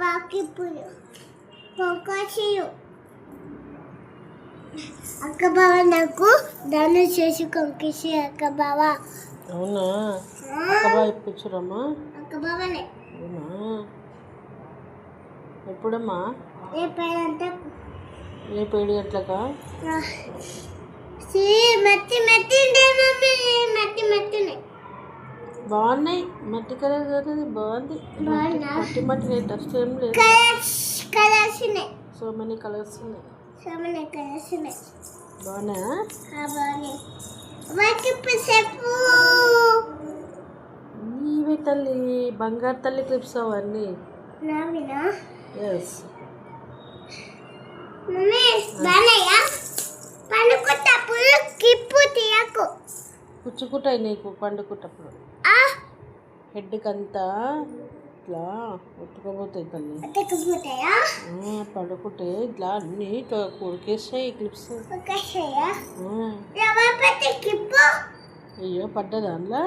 బాకి పులు పొంకాచియు అక్క బావ నాకు దాన్ని చేసి కొంకిసి అక్క బావ. అవునా? అక్క బావ ఇప్పించురమ్మా? అక్క బావనే. అవునా? ఎప్పుడమ్మా? రేపు 7 గంటలకా? మట్టి మట్టి బాగున్నాయి. మట్టి కలర్ కదా, బాగుంది. మట్టి టెస్ట్ ఏం లేదు. కలర్స్ ఉన్నాయి. సో మెనీ కలర్స్ ఉన్నాయి. బాగున్నాయా? నీవే తల్లి, బంగారు తల్లి క్లిప్స్ అవన్నీ. ఎస్. పుచ్చుకుంటాయి నీకు పండుకుంటప్పుడు. హెడ్కి అంతా ఇట్లా ఉతుకపోతాయి తల్లి. పడుకుంటే ఇట్లా అన్ని కొరికేస్తాయి క్లిప్స్. అయ్యో పడ్డదా అందులో?